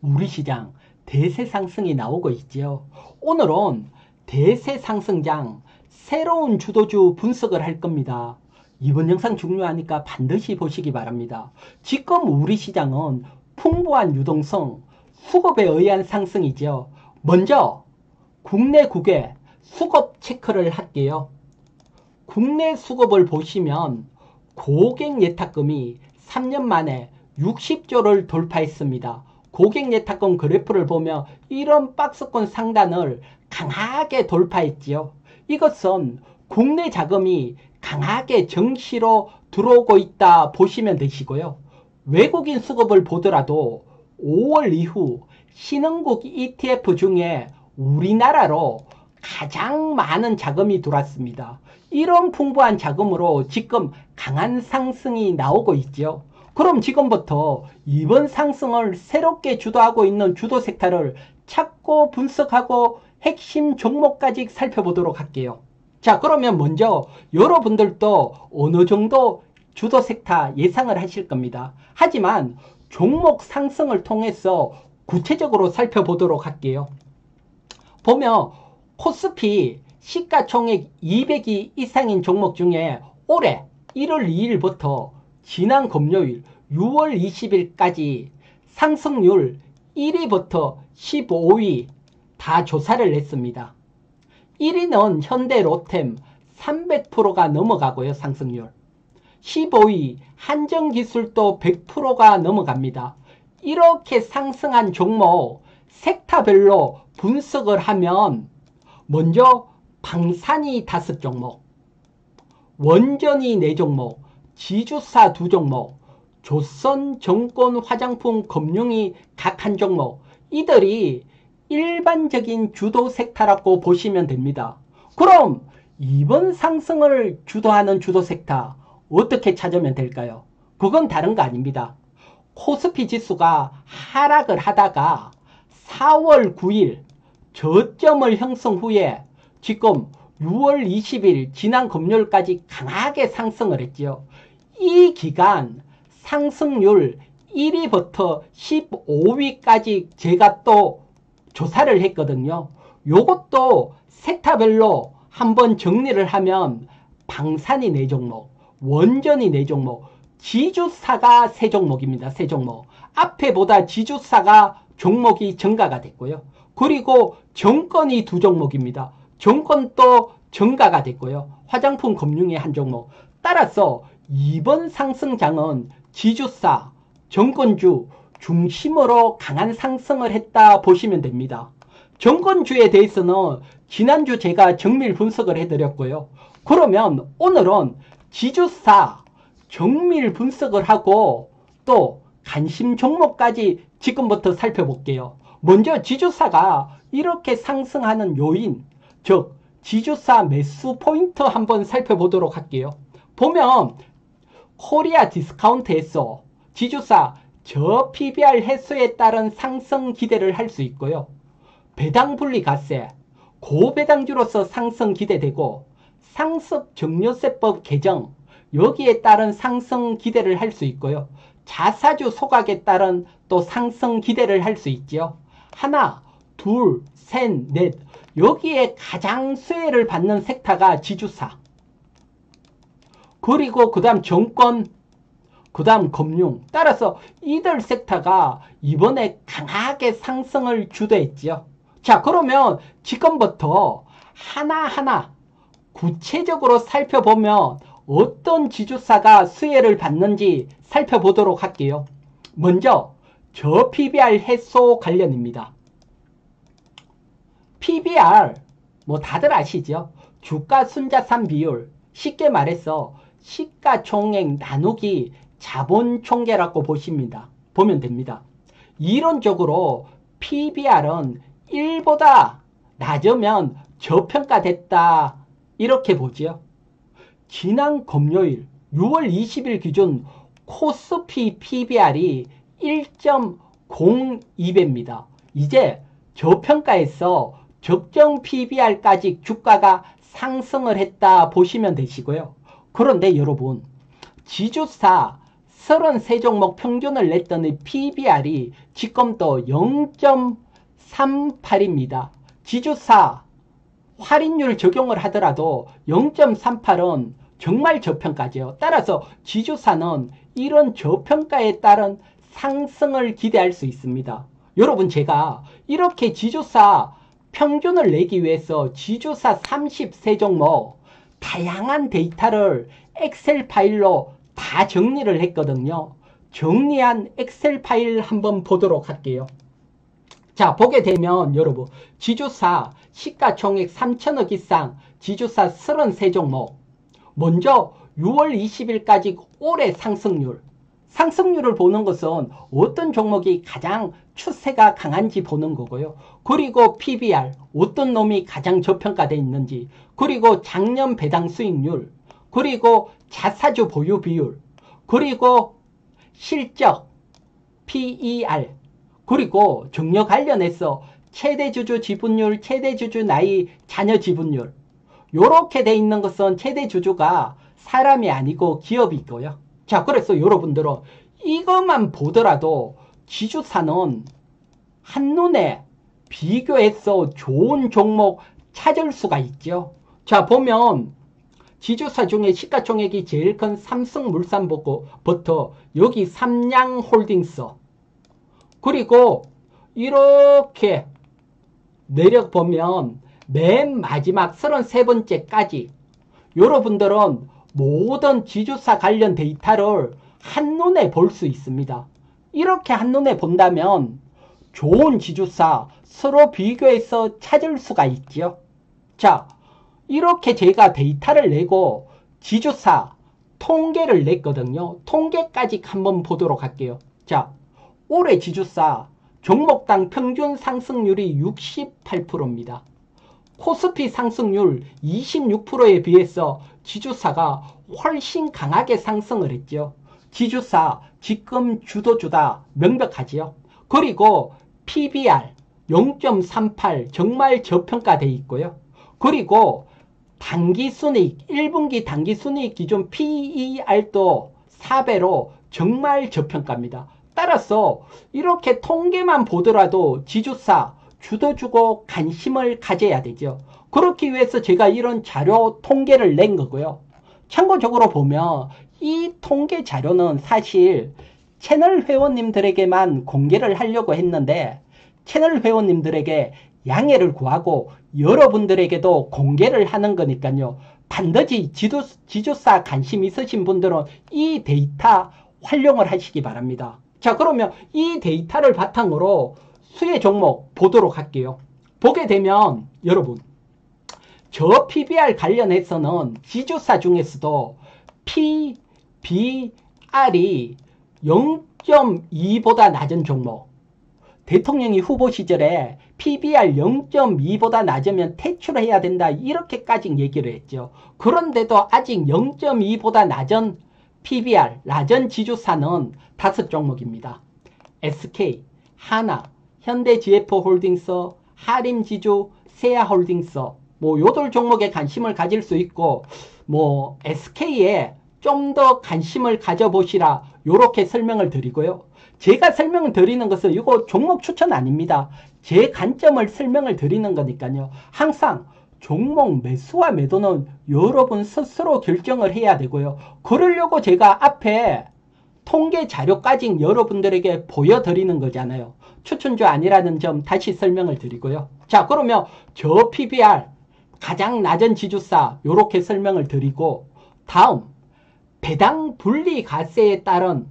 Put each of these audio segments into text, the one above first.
우리 시장 대세 상승이 나오고 있지요. 오늘은 대세 상승장 새로운 주도주 분석을 할 겁니다. 이번 영상 중요하니까 반드시 보시기 바랍니다. 지금 우리 시장은 풍부한 유동성, 수급에 의한 상승이죠. 먼저 국내 수급 체크를 할게요. 국내 수급을 보시면 고객 예탁금이 3년 만에 60조를 돌파했습니다. 고객 예탁금 그래프를 보면 이런 박스권 상단을 강하게 돌파했지요. 이것은 국내 자금이 강하게 정시로 들어오고 있다 보시면 되시고요. 외국인 수급을 보더라도 5월 이후 신흥국 ETF 중에 우리나라로 가장 많은 자금이 들어왔습니다. 이런 풍부한 자금으로 지금 강한 상승이 나오고 있죠. 그럼 지금부터 이번 상승을 새롭게 주도하고 있는 주도 섹터를 찾고 분석하고 핵심 종목까지 살펴보도록 할게요. 자, 그러면 먼저 여러분들도 어느 정도 주도 섹터 예상을 하실 겁니다. 하지만 종목 상승을 통해서 구체적으로 살펴보도록 할게요. 보면 코스피 시가총액 200이 이상인 종목 중에 올해 1월 2일부터 지난 금요일 6월 20일까지 상승률 1위부터 15위 다 조사를 했습니다. 1위는 현대 로템 300%가 넘어가고요. 상승률. 15위 한정기술도 100%가 넘어갑니다. 이렇게 상승한 종목 섹터별로 분석을 하면 먼저 방산이 5종목, 원전이 4종목, 지주사 2종목, 조선, 정권, 화장품, 금융이 각 1종목, 이들이 일반적인 주도 섹터라고 보시면 됩니다. 그럼 이번 상승을 주도하는 주도 섹터 어떻게 찾으면 될까요? 그건 다른 거 아닙니다. 코스피 지수가 하락을 하다가 4월 9일 저점을 형성 후에 지금 6월 20일 지난 금요일까지 강하게 상승을 했죠. 이 기간 상승률 1위부터 15위까지 제가 또 조사를 했거든요. 요것도 섹터별로 한번 정리를 하면 방산이 4종목, 원전이 4종목, 지주사가 3종목입니다. 3종목. 앞에보다 지주사가 종목이 증가가 됐고요. 그리고 정권이 2종목입니다. 정권도 증가가 됐고요. 화장품 금융의 1종목. 따라서 이번 상승장은 지주사, 정권주 중심으로 강한 상승을 했다 보시면 됩니다. 정권주에 대해서는 지난주 제가 정밀 분석을 해드렸고요. 그러면 오늘은 지주사 정밀 분석을 하고 또 관심 종목까지 지금부터 살펴볼게요. 먼저 지주사가 이렇게 상승하는 요인, 즉 지주사 매수 포인트 한번 살펴보도록 할게요. 보면 코리아 디스카운트에서 지주사 저 PBR 해소에 따른 상승 기대를 할 수 있고요. 배당분리과세, 고배당주로서 상승 기대되고 상습 증여세법 개정, 여기에 따른 상승 기대를 할 수 있고요. 자사주 소각에 따른 또 상승 기대를 할 수 있죠. 하나, 둘, 셋, 넷. 여기에 가장 수혜를 받는 섹터가 지주사. 그리고 그 다음 정권, 그 다음 금융. 따라서 이들 섹터가 이번에 강하게 상승을 주도했죠. 자, 그러면 지금부터 하나하나 구체적으로 살펴보면 어떤 지주사가 수혜를 받는지 살펴보도록 할게요. 먼저 저 PBR 해소 관련입니다. PBR 뭐 다들 아시죠? 주가 순자산 비율, 쉽게 말해서 시가총액 나누기 자본총계라고 보면 됩니다. 이론적으로 PBR은 1보다 낮으면 저평가됐다 이렇게 보죠. 지난 금요일 6월 20일 기준 코스피 PBR이 1.02배입니다. 이제 저평가에서 적정 PBR까지 주가가 상승을 했다 보시면 되시고요. 그런데 여러분, 지주사 33종목 평균을 냈더니 PBR이 지금 또 0.38입니다. 지주사 할인율 적용을 하더라도 0.38은 정말 저평가죠. 따라서 지주사는 이런 저평가에 따른 상승을 기대할 수 있습니다. 여러분, 제가 이렇게 지주사 평균을 내기 위해서 지주사 33종목 다양한 데이터를 엑셀 파일로 다 정리를 했거든요. 정리한 엑셀 파일 한번 보도록 할게요. 자, 보게 되면 여러분, 지주사 시가총액 3천억 이상 지주사 33종목, 먼저 6월 20일까지 올해 상승률을 보는 것은 어떤 종목이 가장 추세가 강한지 보는 거고요. 그리고 PBR, 어떤 놈이 가장 저평가되어 있는지, 그리고 작년 배당 수익률, 그리고 자사주 보유 비율, 그리고 실적, PER, 그리고 종료 관련해서 최대주주 지분율, 최대주주 나이, 자녀 지분율, 요렇게 돼 있는 것은 최대주주가 사람이 아니고 기업이 있고요. 자, 그래서 여러분들은 이것만 보더라도 지주사는 한눈에 비교해서 좋은 종목 찾을 수가 있죠. 자, 보면 지주사 중에 시가총액이 제일 큰 삼성물산부터 여기 삼양홀딩스, 그리고 이렇게 내려보면 맨 마지막 33번째까지 여러분들은 모든 지주사 관련 데이터를 한눈에 볼 수 있습니다. 이렇게 한눈에 본다면 좋은 지주사 서로 비교해서 찾을 수가 있죠. 자, 이렇게 제가 데이터를 내고 지주사 통계를 냈거든요. 통계까지 한번 보도록 할게요. 자, 올해 지주사 종목당 평균 상승률이 68%입니다. 코스피 상승률 26%에 비해서 지주사가 훨씬 강하게 상승을 했죠. 지주사 지금 주도주다 명백하지요. 그리고 PBR 0.38 정말 저평가되어 있고요. 그리고 당기순이익 1분기 당기순이익 기준 PER도 4배로 정말 저평가입니다. 따라서 이렇게 통계만 보더라도 지주사 주도주고 관심을 가져야 되죠. 그렇기 위해서 제가 이런 자료 통계를 낸 거고요. 참고적으로 보면 이 통계 자료는 사실 채널 회원님들에게만 공개를 하려고 했는데 채널 회원님들에게 양해를 구하고 여러분들에게도 공개를 하는 거니까요. 반드시 지주사 관심 있으신 분들은 이 데이터 활용을 하시기 바랍니다. 자, 그러면 이 데이터를 바탕으로 수혜 종목 보도록 할게요. 보게 되면 여러분, 저 PBR 관련해서는 지주사 중에서도 PBR이 0.2보다 낮은 종목, 대통령이 후보 시절에 PBR 0.2보다 낮으면 퇴출해야 된다 이렇게까지 얘기를 했죠. 그런데도 아직 0.2보다 낮은 PBR, 낮은 지주사는 5종목입니다. SK, 하나, 현대GF홀딩스, 하림지주, 세아홀딩스, 뭐 요들 종목에 관심을 가질 수 있고, 뭐 SK에 좀 더 관심을 가져보시라 요렇게 설명을 드리고요. 제가 설명을 드리는 것은 이거 종목 추천 아닙니다. 제 관점을 설명을 드리는 거니까요. 항상 종목 매수와 매도는 여러분 스스로 결정을 해야 되고요. 그러려고 제가 앞에 통계 자료까지 여러분들에게 보여드리는 거잖아요. 추천주 아니라는 점 다시 설명을 드리고요. 자, 그러면 저 PBR 가장 낮은 지주사 요렇게 설명을 드리고, 다음 배당 분리 과세에 따른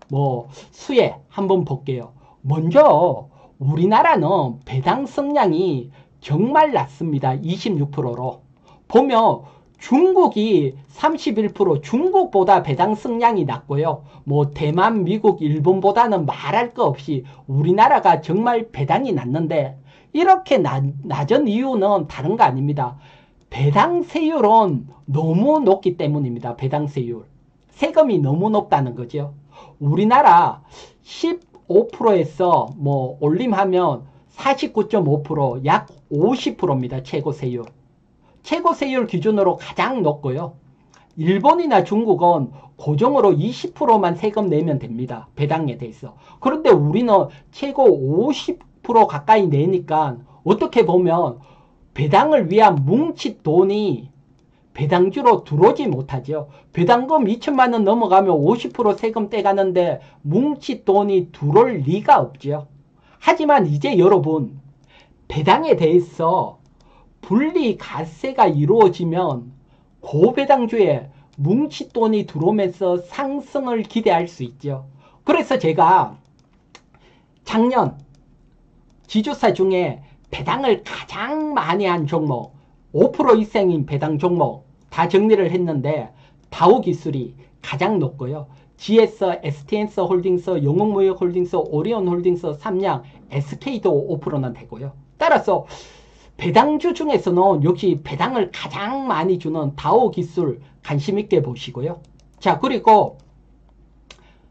뭐 수혜 한번 볼게요. 먼저 우리나라는 배당 성량이 정말 낮습니다. 26%로. 보면 중국이 31%, 중국보다 배당 성량이 낮고요. 뭐 대만, 미국, 일본보다는 말할 거 없이 우리나라가 정말 배당이 낮는데, 이렇게 낮은 이유는 다른 거 아닙니다. 배당 세율은 너무 높기 때문입니다. 배당 세율. 세금이 너무 높다는 거죠. 우리나라 15%에서 뭐 올림하면 49.5%, 약 50%입니다. 최고 세율. 최고 세율 기준으로 가장 높고요. 일본이나 중국은 고정으로 20%만 세금 내면 됩니다. 배당에 대해서. 그런데 우리는 최고 50% 가까이 내니까 어떻게 보면 배당을 위한 뭉칫 돈이 배당주로 들어오지 못하죠. 배당금 2천만 원 넘어가면 50% 세금 떼가는데 뭉칫 돈이 들어올 리가 없죠. 하지만 이제 여러분, 배당에 대해서 분리 과세가 이루어지면 고배당주에 뭉칫 돈이 들어오면서 상승을 기대할 수 있죠. 그래서 제가 작년 지주사 중에 배당을 가장 많이 한 종목, 5% 이상인 배당 종목 다 정리를 했는데 다우기술이 가장 높고요. GS, STS 홀딩스, 영웅무역홀딩스, 오리온홀딩스, 삼양, SK도 5%는 되고요. 따라서 배당주 중에서는 역시 배당을 가장 많이 주는 다우기술 관심 있게 보시고요. 자, 그리고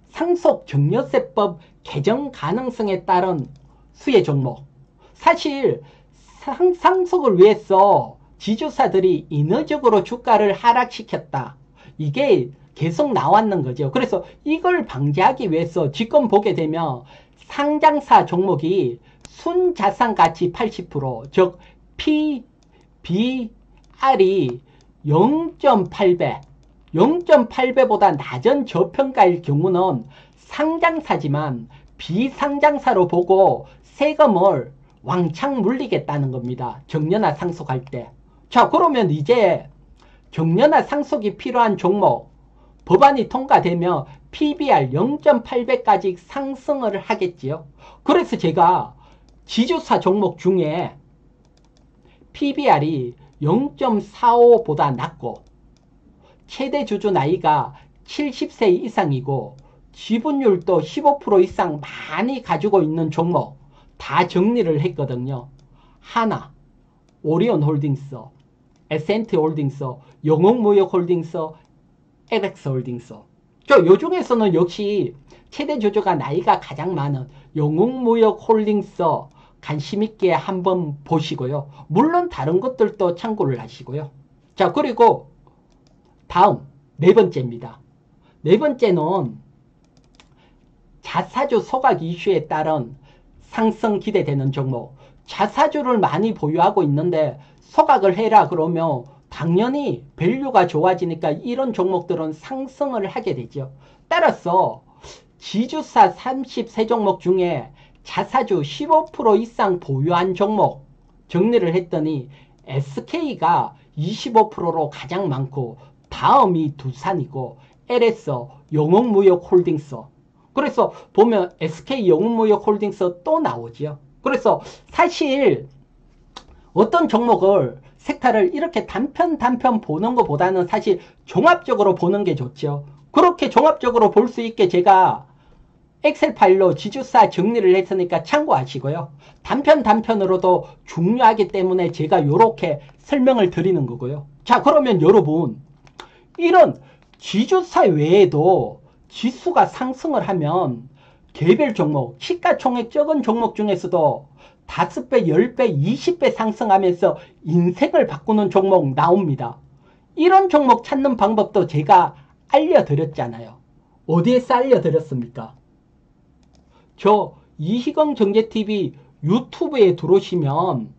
상속 증여세법 개정 가능성에 따른 수혜 종목. 사실 상속을 위해서 지주사들이 인위적으로 주가를 하락시켰다. 이게 계속 나왔는 거죠. 그래서 이걸 방지하기 위해서 지금 보게 되면 상장사 종목이 순자산가치 80%, 즉 PBR이 0.8배, 0.8배보다 낮은 저평가일 경우는 상장사지만 비상장사로 보고 세금을 왕창 물리겠다는 겁니다. 정년화 상속할 때. 자, 그러면 이제 정년화 상속이 필요한 종목 법안이 통과되면 PBR 0.8배까지 상승을 하겠지요. 그래서 제가 지주사 종목 중에 PBR이 0.45보다 낮고 최대 주주 나이가 70세 이상이고 지분율도 15% 이상 많이 가지고 있는 종목 다 정리를 했거든요. 하나, 오리온홀딩스, S&T홀딩스, 영웅무역홀딩스, LX홀딩스. 요 중에서는 역시 최대 주주가 나이가 가장 많은 영웅무역홀딩스 관심 있게 한번 보시고요. 물론 다른 것들도 참고를 하시고요. 자, 그리고 다음 네 번째입니다. 네 번째는 자사주 소각 이슈에 따른 상승 기대되는 종목. 자사주를 많이 보유하고 있는데 소각을 해라 그러면 당연히 밸류가 좋아지니까 이런 종목들은 상승을 하게 되죠. 따라서 지주사 33종목 중에 자사주 15% 이상 보유한 종목 정리를 했더니 SK가 25%로 가장 많고 다음이 두산이고 LS 영웅무역홀딩스. 그래서 보면 SK 영웅무역홀딩스 또 나오죠. 그래서 사실 어떤 종목을 섹터를 이렇게 단편 보는 것보다는 사실 종합적으로 보는 게 좋죠. 그렇게 종합적으로 볼 수 있게 제가 엑셀 파일로 지주사 정리를 했으니까 참고하시고요. 단편으로도 중요하기 때문에 제가 이렇게 설명을 드리는 거고요. 자, 그러면 여러분 이런 지주사 외에도 지수가 상승을 하면 개별 종목, 시가총액 적은 종목 중에서도 5배, 10배, 20배 상승하면서 인생을 바꾸는 종목 나옵니다. 이런 종목 찾는 방법도 제가 알려드렸잖아요. 어디에서 알려드렸습니까? 저 이희경 정제TV 유튜브에 들어오시면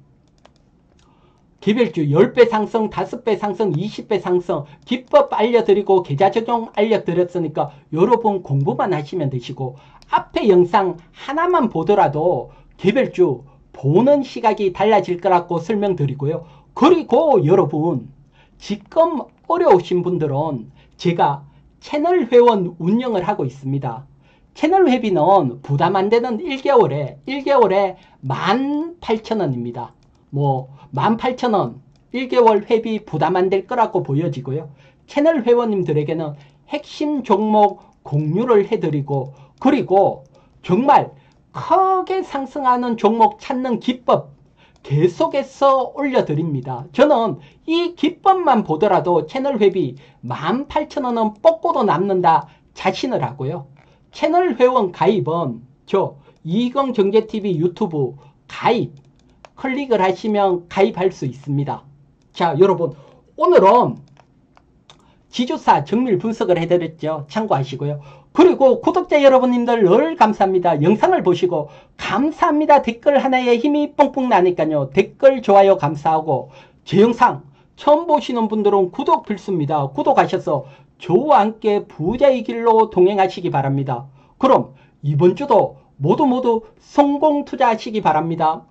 개별주 10배 상승, 5배 상승, 20배 상승 기법 알려드리고 계좌 적용 알려드렸으니까 여러분 공부만 하시면 되시고 앞에 영상 하나만 보더라도 개별주 보는 시각이 달라질 거라고 설명드리고요. 그리고 여러분 지금 어려우신 분들은 제가 채널 회원 운영을 하고 있습니다. 채널 회비는 부담 안 되는 1개월에 18,000원입니다. 뭐 18,000원 1개월 회비 부담 안 될 거라고 보여지고요. 채널 회원님들에게는 핵심 종목 공유를 해드리고 그리고 정말 크게 상승하는 종목 찾는 기법 계속해서 올려드립니다. 저는 이 기법만 보더라도 채널 회비 18,000원은 뽑고도 남는다 자신을 하고요. 채널 회원 가입은 저 이희경 정제TV 유튜브 가입 클릭을 하시면 가입할 수 있습니다. 자, 여러분 오늘은 지주사 정밀 분석을 해드렸죠. 참고하시고요. 그리고 구독자 여러분님들 늘 감사합니다. 영상을 보시고 감사합니다. 댓글 하나에 힘이 뻥뻥 나니까요. 댓글 좋아요 감사하고 제 영상 처음 보시는 분들은 구독 필수입니다. 구독하셔서 저와 함께 부자의 길로 동행하시기 바랍니다. 그럼 이번 주도 모두 성공 투자하시기 바랍니다.